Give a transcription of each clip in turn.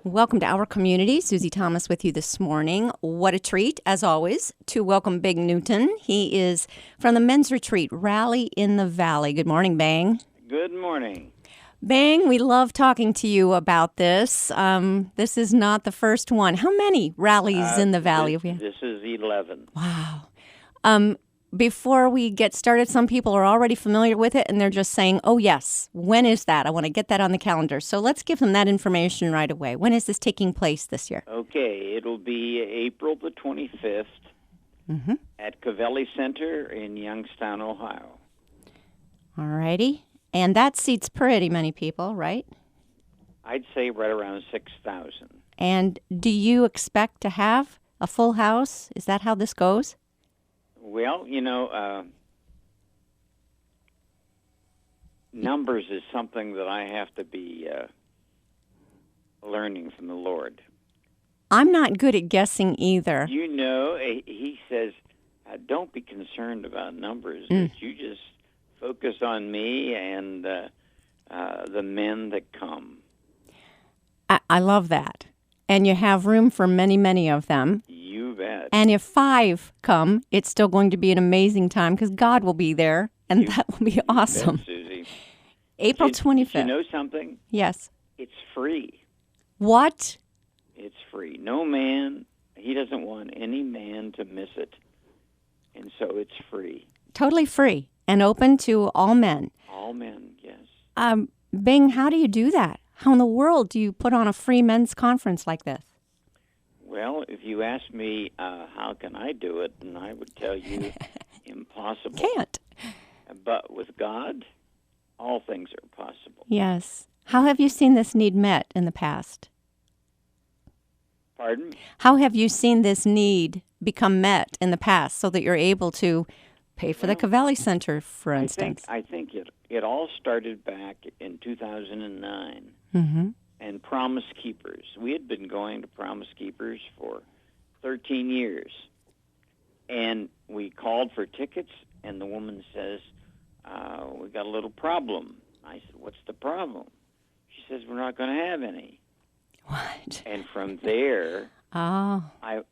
Welcome to our community. Susie Thomas with you this morning. What a treat, as always, to welcome Big Newton. He is from the men's retreat, Rally in the Valley. Good morning, Bang. Good morning. Bang, we love talking to you about this. This is not the first one. How many rallies in the Valley have we had? This is 11. Wow. Before we get started, some people are already familiar with it, and they're just saying, oh, yes, when is that? I want to get that on the calendar. So let's give them that information right away. When is this taking place this year? Okay, it'll be April the 25th at Covelli Center in Youngstown, Ohio. All righty. And that seats pretty many people, right? I'd say right around 6,000. And do you expect to have a full house? Is that how this goes? Well, numbers is something that I have to be learning from the Lord. I'm not good at guessing either. He says, don't be concerned about numbers. You just focus on me and the men that come. I love that. And you have room for many, many of them. You bet. And if 5 come, it's still going to be an amazing time because God will be there, and that will be awesome. Bet, Susie. April 25th. You know something? Yes. It's free. What? It's free. No man, he doesn't want any man to miss it. And so it's free. Totally free and open to all men. All men, yes. Bing, how do you do that? How in the world do you put on a free men's conference like this? Well, if you ask me how can I do it, then I would tell you impossible. Can't. But with God, all things are possible. Yes. How have you seen this need met in the past? Pardon? How have you seen this need become met in the past so that you're able to pay for the Covelli Center, for instance? I think it all started back in 2009. And Promise Keepers. We had been going to Promise Keepers for 13 years. And we called for tickets, and the woman says, we got a little problem. I said, what's the problem? She says, we're not going to have any. What? And from there, Oh.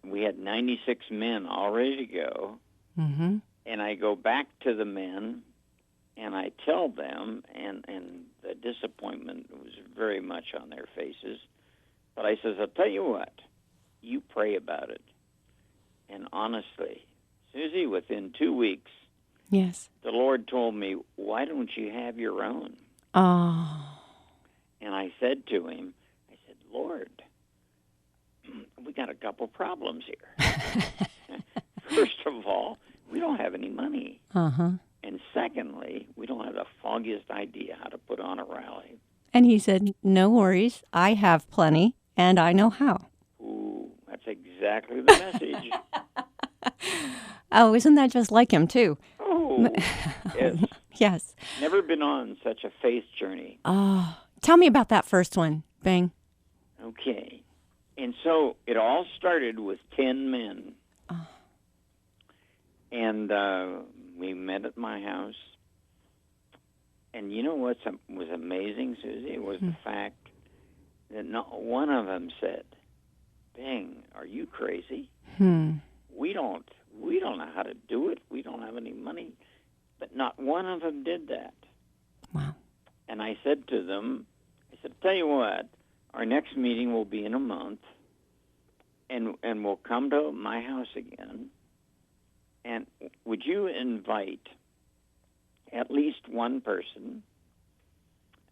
we had 96 men all ready to go. And I go back to the men, and I tell them, and the disappointment was very much on their faces. But I says, I'll tell you what, you pray about it. And honestly, Susie, within 2 weeks, Yes. the Lord told me, why don't you have your own? Oh. And I said to him, I said, Lord, we got a couple problems here. First of all, we don't have any money. And secondly, we don't have the foggiest idea how to put on a rally. And he said, no worries. I have plenty, and I know how. Ooh, that's exactly the message. Oh, isn't that just like him, too? Oh, yes. Yes. Never been on such a faith journey. Oh, tell me about that first one, Bang. Okay. And so it all started with 10 men. And we met at my house. And you know what was amazing, Susie? Was the fact that not one of them said, Bang, are you crazy? We don't know how to do it. We don't have any money. But not one of them did that. Wow. And I said to them, tell you what, our next meeting will be in a month, and we'll come to my house again. And would you invite at least one person?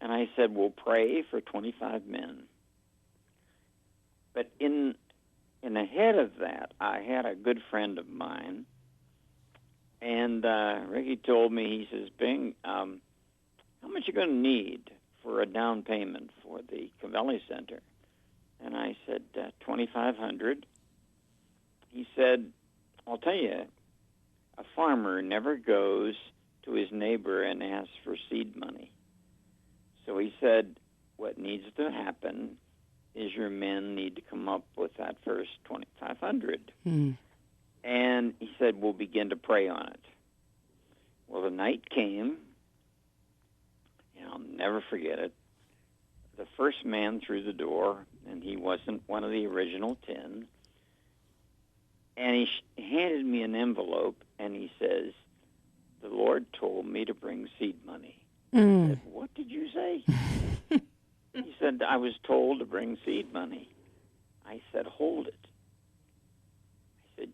And I said, we'll pray for 25 men. But in ahead of that, I had a good friend of mine, and Ricky told me, he says, Bing, how much you going to need for a down payment for the Covelli Center? And I said, $2,500. He said, I'll tell you, a farmer never goes to his neighbor and asks for seed money. So he said, what needs to happen is your men need to come up with that first $2,500. And he said, we'll begin to pray on it. Well, the night came, and I'll never forget it. The first man through the door, and he wasn't one of the original 10. And he handed me an envelope, and he says, "The Lord told me to bring seed money." I said, "What did you say?" He said, "I was told to bring seed money." I said, "Hold it." I said,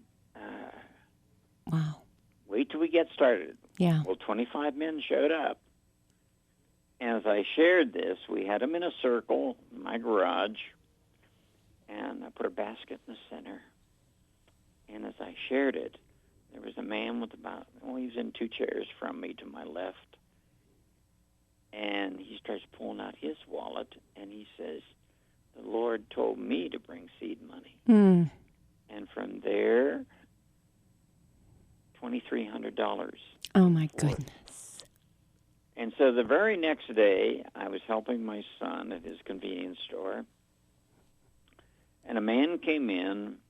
Wow. "Wait till we get started." Yeah. Well, 25 men showed up. And as I shared this, we had them in a circle in my garage, and I put a basket in the center. And as I shared it, there was a man with he was in 2 chairs from me to my left. And he starts pulling out his wallet, and he says, "The Lord told me to bring seed money." And from there, $2,300. Oh, my goodness. And so the very next day, I was helping my son at his convenience store, and a man came in,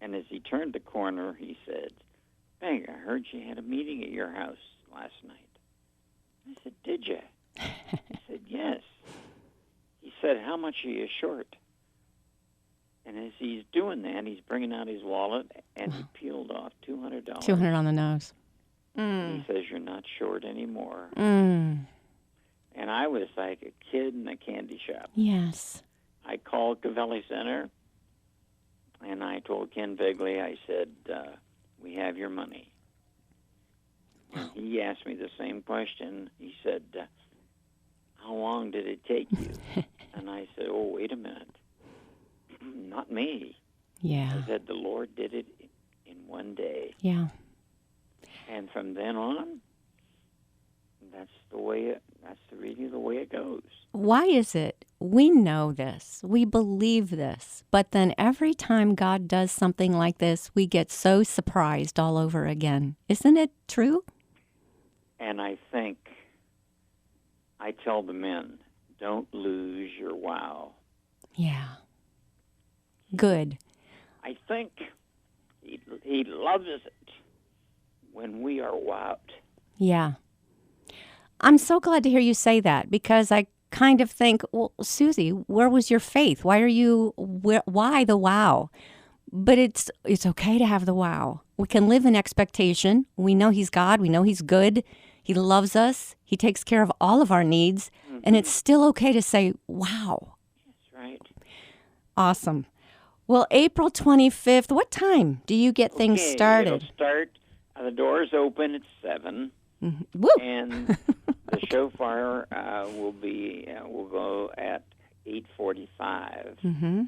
and as he turned the corner, he said, "Meg, I heard you had a meeting at your house last night." I said, "Did you?" He said, "Yes." He said, "How much are you short?" And as he's doing that, he's bringing out his wallet, and he peeled off $200. 200 on the nose. And he says, "You're not short anymore." Mm. And I was like a kid in a candy shop. Yes. I called Cavelli Center, and I told Ken Begley, I said, "We have your money." And he asked me the same question. He said, "How long did it take you?" And I said, "Oh, wait a minute. Not me." Yeah. I said, "The Lord did it in one day." Yeah. And from then on, that's really the way it goes. Why is it we know this, we believe this, but then every time God does something like this, we get so surprised all over again? Isn't it true? And I think I tell the men, don't lose your wow. Yeah. Good. I think he loves it when we are wowed. Yeah. I'm so glad to hear you say that, because I kind of think, well, Susie, where was your faith? Why the wow? But it's okay to have the wow. We can live in expectation. We know he's God. We know he's good. He loves us. He takes care of all of our needs. And it's still okay to say, wow. That's right. Awesome. Well, April 25th, what time do you get things started? It'll start, the doors open at 7. Mm-hmm. Woo! And the shofar will go at 8:45. Mm-hmm.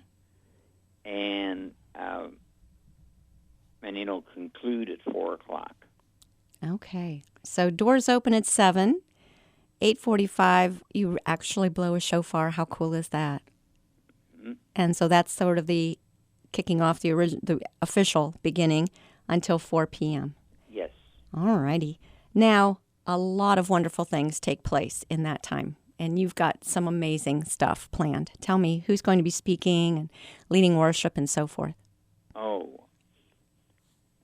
And it'll conclude at 4:00. Okay. So doors open at 7, 8:45. You actually blow a shofar. How cool is that? Mm-hmm. And so that's sort of the kicking off the official beginning until 4 p.m. Yes. All righty. Now, a lot of wonderful things take place in that time, and you've got some amazing stuff planned. Tell me who's going to be speaking and leading worship and so forth. Oh,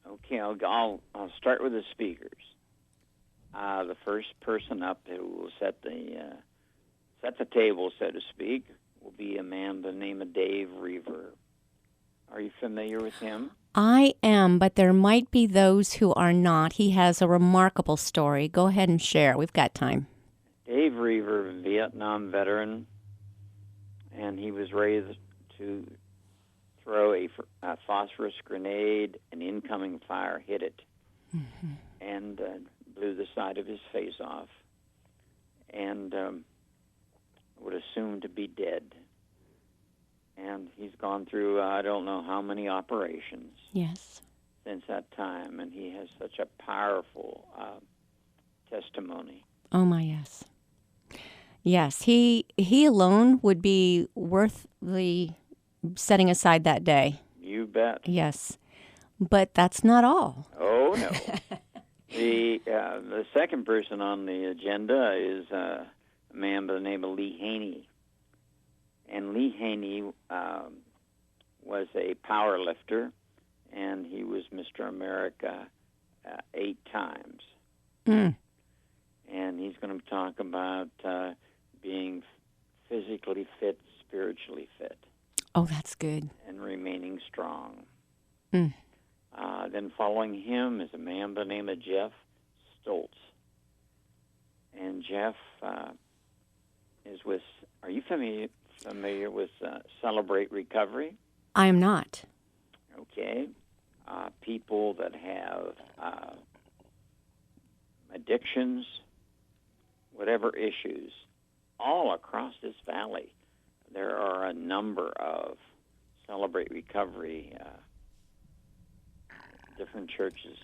okay. I'll start with the speakers. The first person up who will set the table, so to speak, will be a man by the name of Dave Reaver. Are you familiar with him? I am, but there might be those who are not. He has a remarkable story. Go ahead and share. We've got time. Dave Reaver, a Vietnam veteran, and he was raised to throw a phosphorus grenade. An incoming fire hit it and blew the side of his face off, and would assume to be dead. And he's gone through, I don't know how many operations since that time, and he has such a powerful testimony. Oh, my, yes. Yes, he alone would be worth the setting aside that day. You bet. Yes, but that's not all. Oh, no. The second person on the agenda is a man by the name of Lee Haney. And Lee Haney was a power lifter, and he was Mr. America 8 times. Mm. And he's going to talk about being physically fit spiritually fit Oh, that's good. and remaining strong. Mm. Then following him is a man by the name of Jeff Stoltz. And Jeff is with, are you familiar with Celebrate Recovery? I am not. Okay. People that have addictions, whatever issues, all across this valley. There are a number of Celebrate Recovery. Different churches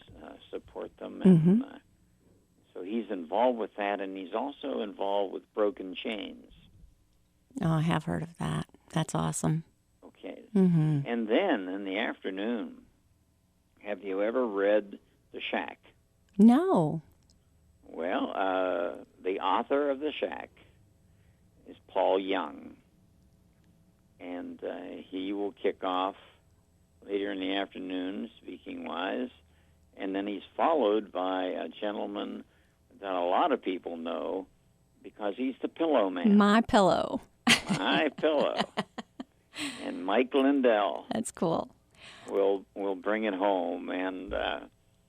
support them. And so he's involved with that, and he's also involved with Broken Chains. Oh, I have heard of that. That's awesome. Okay. Mm-hmm. And then in the afternoon, have you ever read The Shack? No. Well, the author of The Shack is Paul Young, and he will kick off later in the afternoon, speaking wise, and then he's followed by a gentleman that a lot of people know because he's the Pillow Man. My Pillow. My Pillow. And Mike Lindell That's cool. will bring it home, and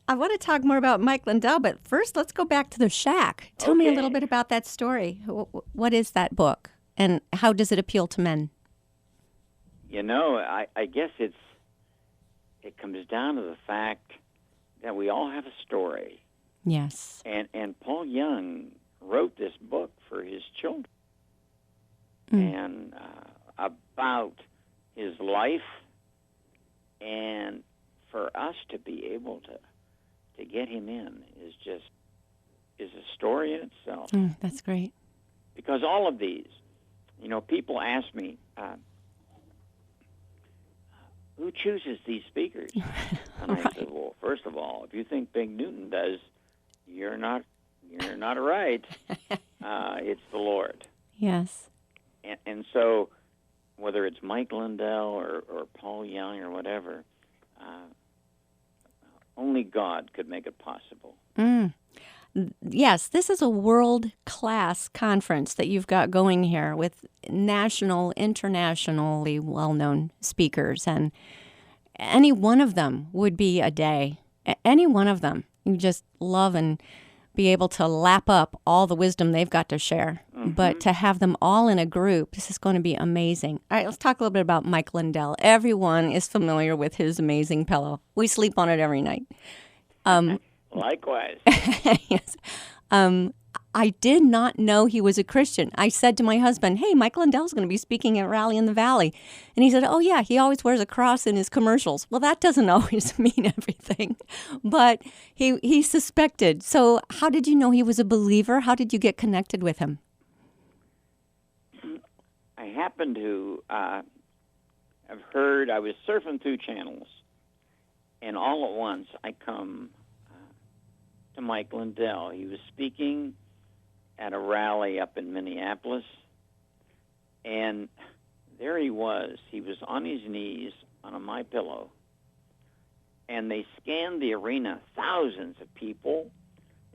I want to talk more about Mike Lindell, but first let's go back to The Shack. Tell me a little bit about that story. What is that book, and how does it appeal to men? You know, I guess it comes down to the fact that we all have a story. Yes. And Paul Young wrote this book for his children and about his life, and for us to be able to get him in is a story in itself. That's great. Because all of these, people ask me, who chooses these speakers? And I said, well, first of all, if you think Big Newton does, you're not right. It's the Lord. Yes. And so, whether it's Mike Lindell or Paul Young or whatever, only God could make it possible. Yes, this is a world-class conference that you've got going here with national, internationally well-known speakers, and any one of them would be a day. Any one of them. You just love and be able to lap up all the wisdom they've got to share. But to have them all in a group, this is going to be amazing. All right, let's talk a little bit about Mike Lindell. Everyone is familiar with his amazing pillow. We sleep on it every night. Likewise. Yes. I did not know he was a Christian. I said to my husband, hey, Mike Lindell's going to be speaking at Rally in the Valley. And he said, oh, yeah, he always wears a cross in his commercials. Well, that doesn't always mean everything. But he suspected. So how did you know he was a believer? How did you get connected with him? I happened to have heard, I was surfing through channels, and all at once I come to Mike Lindell. He was speaking at a rally up in Minneapolis, and there he was. He was on his knees on a MyPillow, and they scanned the arena, thousands of people,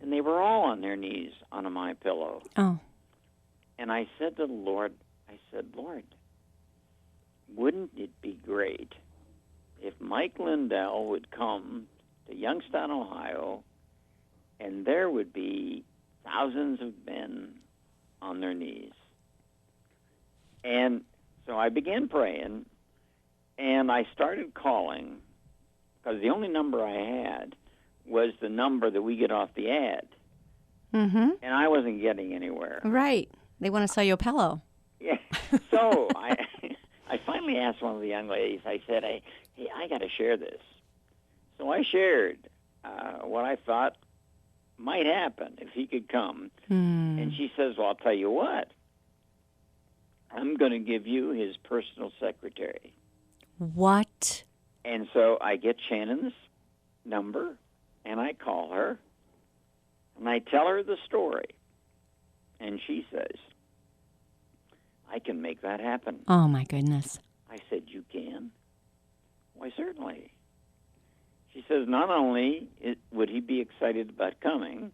and they were all on their knees on a MyPillow. Oh. And I said to the Lord, Lord, wouldn't it be great if Mike Lindell would come to Youngstown, Ohio, and there would be thousands of men on their knees? And so I began praying, and I started calling, because the only number I had was the number that we get off the ad. Mm-hmm. And I wasn't getting anywhere. Right. They want to sell you a pillow. Yeah. So I finally asked one of the young ladies, I said, hey, I got to share this. So I shared what I thought might happen if he could come. And she says, well, I'll tell you what. I'm going to give you his personal secretary. What? And so I get Shannon's number, and I call her, and I tell her the story. And she says, I can make that happen. Oh, my goodness. I said, you can? Why, certainly. She says, not only would he be excited about coming,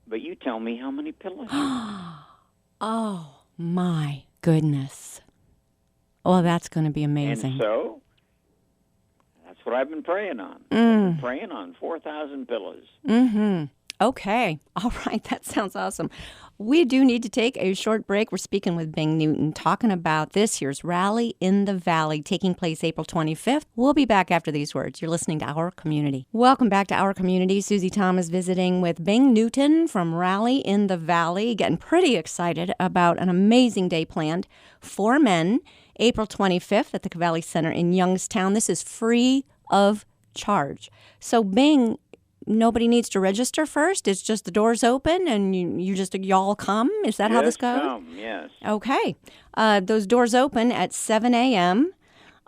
but you tell me how many pillows you want. Oh, my goodness. Oh, that's going to be amazing. And so that's what I've been praying on. I've been praying on 4,000 pillows. Mm-hmm. Okay. All right. That sounds awesome. We do need to take a short break. We're speaking with Bing Newton, talking about this year's Rally in the Valley, taking place April 25th. We'll be back after these words. You're listening to Our Community. Welcome back to Our Community. Susie Thomas visiting with Bing Newton from Rally in the Valley, getting pretty excited about an amazing day planned for men, April 25th at the Cavalli Center in Youngstown. This is free of charge. So Bing, nobody needs to register first. It's just the doors open and y'all come. Is that how this goes? Come, yes. Okay. Those doors open at 7 a.m.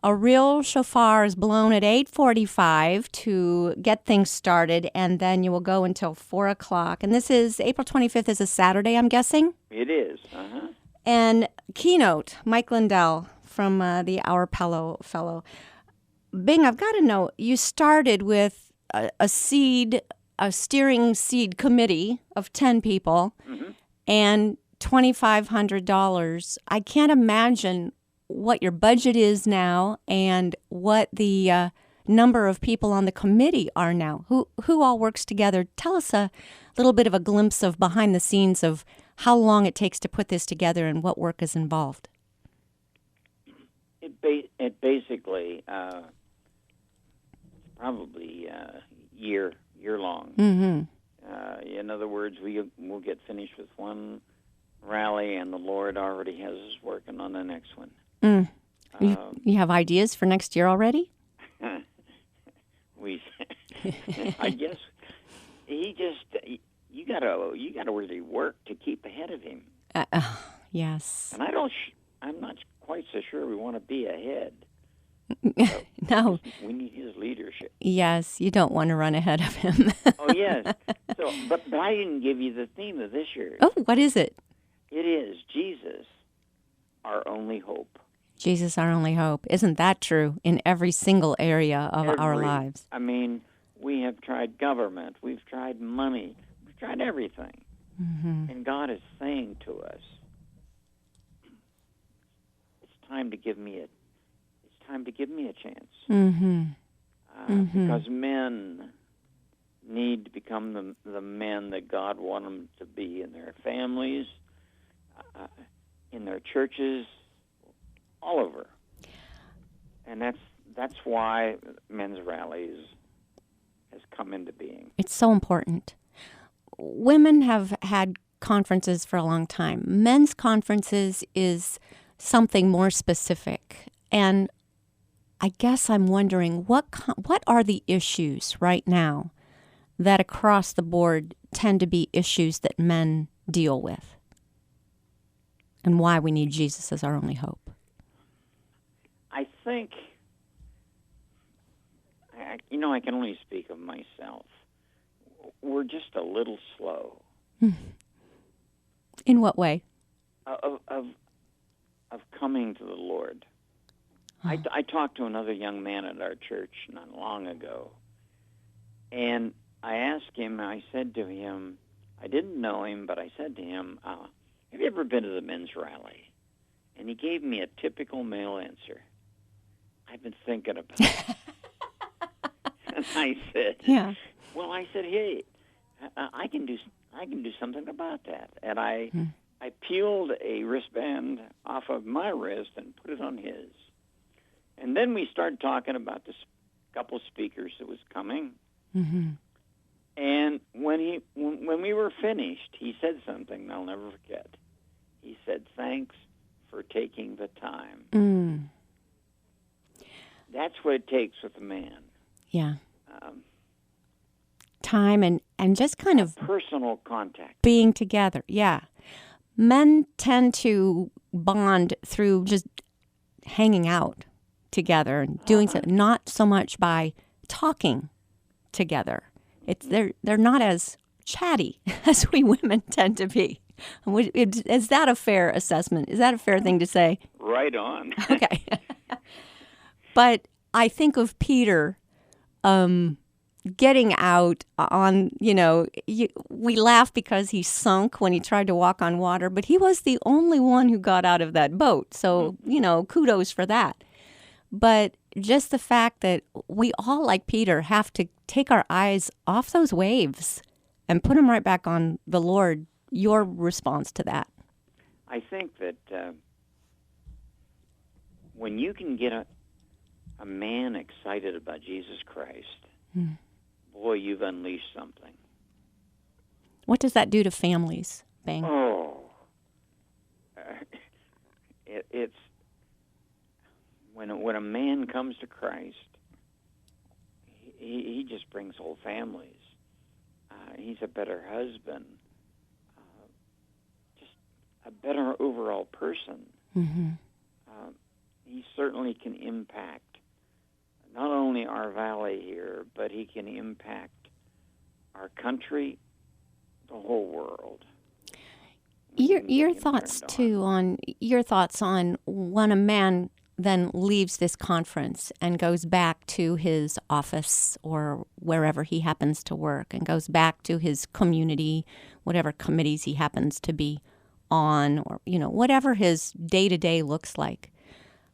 A real shofar is blown at 8:45 to get things started, and then you will go until 4 o'clock. And this is April 25th is a Saturday, I'm guessing? It is. Uh-huh. And keynote, Mike Lindell from the Our Fellow. Bing, I've got to know, you started with a steering seed committee of 10 people and $2,500. I can't imagine what your budget is now and what the number of people on the committee are now. Who all works together? Tell us a little bit of a glimpse of behind the scenes of how long it takes to put this together and what work is involved. It basically probably year long. Mm-hmm. In other words, we'll get finished with one rally, and the Lord already has us working on the next one. You have ideas for next year already? I guess you gotta really work to keep ahead of him. Yes. And I'm not quite so sure we want to be ahead. No. We need his leadership. Yes, you don't want to run ahead of him. Oh, yes. But I didn't give you the theme of this year. Oh, what is it? It is Jesus, our only hope. Jesus, our only hope. Isn't that true in every single area of our lives? I mean, we have tried government. We've tried money. We've tried everything. Mm-hmm. And God is saying to us, it's time to give me a chance. Mm-hmm. Because men need to become the men that God wants them to be in their families, in their churches, all over. And that's why men's rallies has come into being. It's so important. Women have had conferences for a long time. Men's conferences is something more specific. And I guess I'm wondering, what are the issues right now that across the board tend to be issues that men deal with? And why we need Jesus as our only hope? I think, I can only speak of myself. We're just a little slow. In what way? Of coming to the Lord. I talked to another young man at our church not long ago, and I asked him, I said to him, I didn't know him, but I said to him, have you ever been to the men's rally? And he gave me a typical male answer. I've been thinking about it. And I said, Yeah. Well, I said, hey, I can do something about that. And I peeled a wristband off of my wrist and put it on his. And then we started talking about this couple speakers that was coming. Mm-hmm. And when we were finished, he said something I'll never forget. He said, "Thanks for taking the time." Mm. That's what it takes with a man. Yeah. Time and just kind of personal contact. Being together. Yeah. Men tend to bond through just hanging out together and doing so, not so much by talking together. They're not as chatty as we women tend to be. Is that a fair assessment? Is that a fair thing to say? Right on. Okay. But I think of Peter getting out on, we laugh because he sunk when he tried to walk on water, but he was the only one who got out of that boat. So, kudos for that. But just the fact that we all, like Peter, have to take our eyes off those waves and put them right back on the Lord. Your response to that? I think that when you can get a man excited about Jesus Christ, boy, you've unleashed something. What does that do to families, Bang? Oh, it's when a man comes to Christ, he just brings whole families. He's a better husband, just a better overall person. Mm-hmm. He certainly can impact not only our valley here, but he can impact our country, the whole world. Your thoughts too on when a man then leaves this conference and goes back to his office or wherever he happens to work and goes back to his community, whatever committees he happens to be on, or whatever his day-to-day looks like.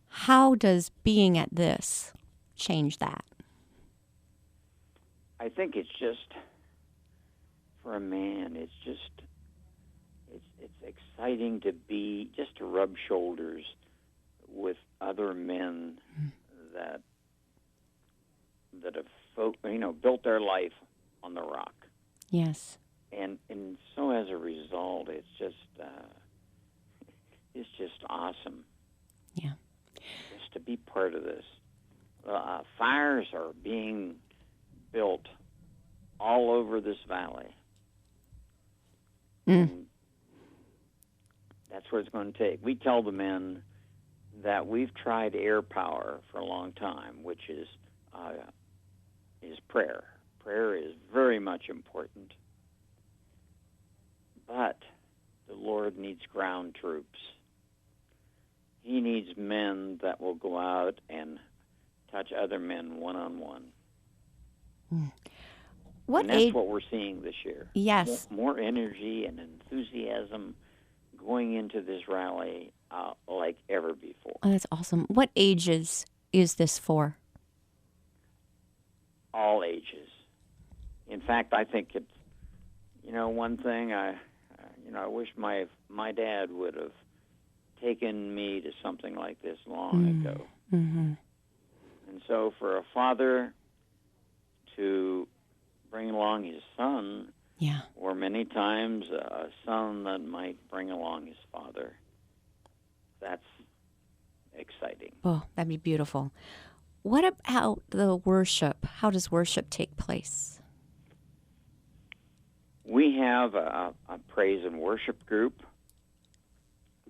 How does being at this change that? I think it's just, for a man, it's exciting to rub shoulders with other men that have built their life on the rock. Yes. And so as a result, it's just awesome. Yeah. Just to be part of this. Fires are being built all over this valley. And that's what it's going to take. We tell the men that we've tried air power for a long time, which is prayer. Prayer is very much important. But the Lord needs ground troops. He needs men that will go out and touch other men one-on-one. And that's what we're seeing this year. Yes. More energy and enthusiasm going into this rally like ever before. Oh, that's awesome. What ages is this for? All ages. In fact, I think it's, one thing I wish my dad would have taken me to something like this long ago. Mm-hmm. And so for a father to bring along his son, or many times a son that might bring along his father, that's exciting. Oh, that'd be beautiful. What about the worship? How does worship take place? We have a praise and worship group.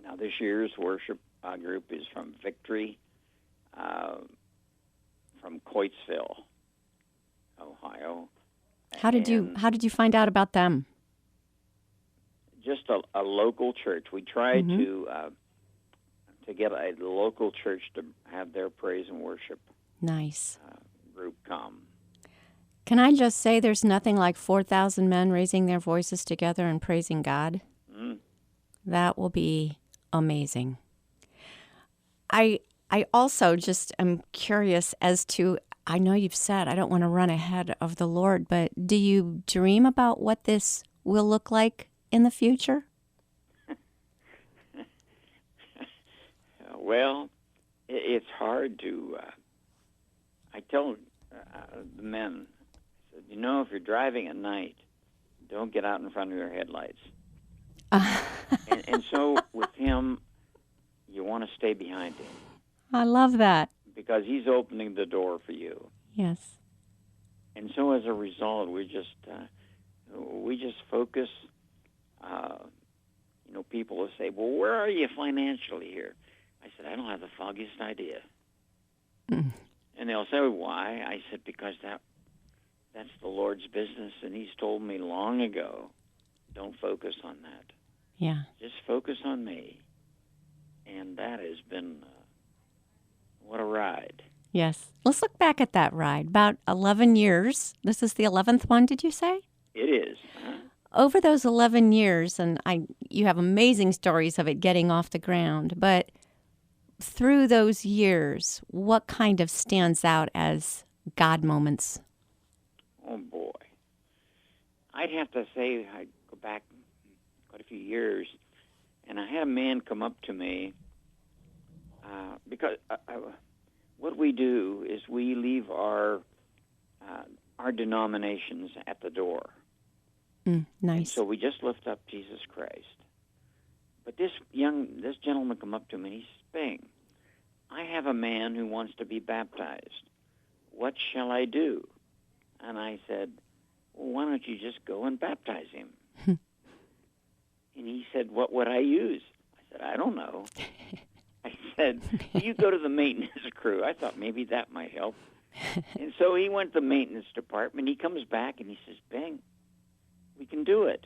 Now, this year's worship group is from Victory, from Coatesville, Ohio. How did you find out about them? Just a local church. We tried to get a local church to have their praise and worship group come. Can I just say there's nothing like 4,000 men raising their voices together and praising God? That will be amazing. I also just am curious as to, I know you've said I don't want to run ahead of the Lord, but do you dream about what this will look like in the future? Well, it's hard to, I tell the men, I said, if you're driving at night, don't get out in front of your headlights. And so with him, you want to stay behind him. I love that. Because he's opening the door for you. Yes. And so as a result, we just focus. People will say, well, where are you financially here? I said, I don't have the foggiest idea. And they'll say, why? I said, because that's the Lord's business, and he's told me long ago, don't focus on that. Yeah. Just focus on me. And that has been, what a ride. Yes. Let's look back at that ride. About 11 years. This is the 11th one, did you say? It is. Over those 11 years, and you have amazing stories of it getting off the ground, but through those years, what kind of stands out as God moments? Oh, boy. I'd have to say I go back quite a few years, and I had a man come up to me because what we do is we leave our denominations at the door. Nice. So we just lift up Jesus Christ. But this gentleman come up to me and he says, Bing, I have a man who wants to be baptized. What shall I do? And I said, well, why don't you just go and baptize him? And he said, what would I use? I said, I don't know. I said, you go to the maintenance crew. I thought maybe that might help. And so he went to the maintenance department. He comes back and he says, Bing, we can do it.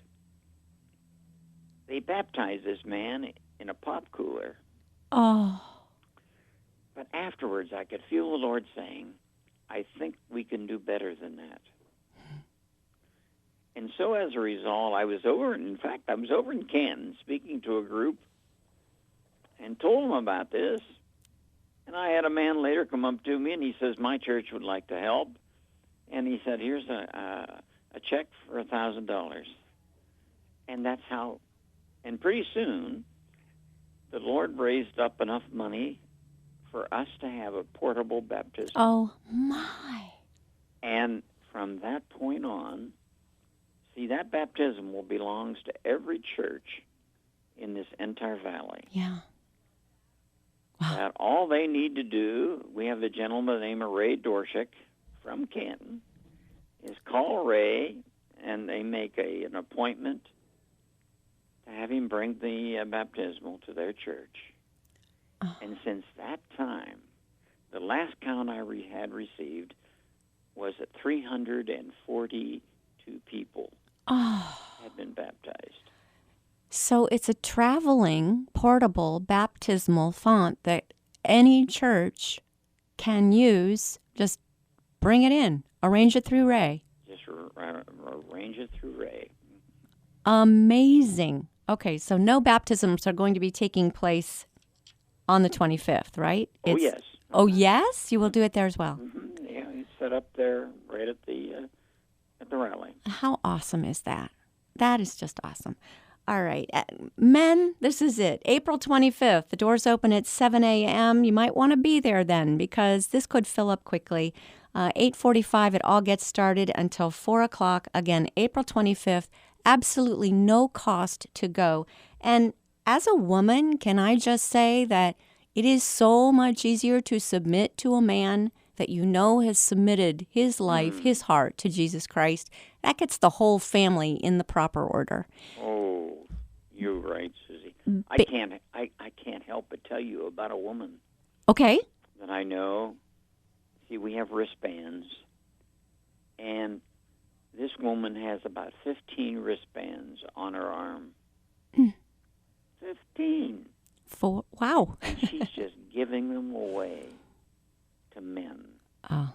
They baptized this man in a pop cooler. Oh. But afterwards, I could feel the Lord saying, I think we can do better than that. And so as a result, I was over in Canton speaking to a group and told them about this. And I had a man later come up to me and he says, my church would like to help. And he said, here's a check for $1,000. And that's how, and pretty soon, the Lord raised up enough money for us to have a portable baptism. Oh, my. And from that point on, see, that baptism belongs to every church in this entire valley. Yeah. Wow. That all they need to do, we have a gentleman named Ray Dorshik from Canton, is call Ray, and they make an appointment to have him bring the baptismal to their church. Oh. And since that time, the last count I had received was that 342 people had been baptized. So it's a traveling, portable, baptismal font that any church can use. Just bring it in. Arrange it through Ray. Just arrange it through Ray. Amazing. Okay, so no baptisms are going to be taking place on the 25th, right? Oh, yes. Oh, yes? You will do it there as well? Mm-hmm. Yeah, it's set up there right at the rally. How awesome is that? That is just awesome. All right. Men, this is it. April 25th. The doors open at 7 a.m. You might want to be there then because this could fill up quickly. 8:45, it all gets started until 4 o'clock. Again, April 25th. Absolutely no cost to go. And as a woman, can I just say that it is so much easier to submit to a man that you know has submitted his life, his heart to Jesus Christ. That gets the whole family in the proper order. Oh, you're right, Susie. I can't help but tell you about a woman. Okay. That I know. See, we have wristbands, and this woman has about 15 wristbands on her arm. 15. Wow. And she's just giving them away to men. Oh,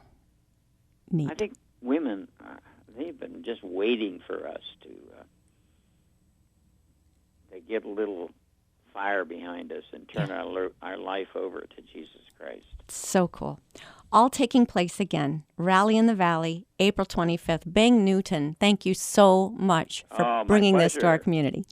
neat. I think women, they've been just waiting for us to get a little fire behind us and turn our life over to Jesus Christ. So cool. All taking place again. Rally in the Valley, April 25th. Bing Newton, thank you so much for bringing this to our community.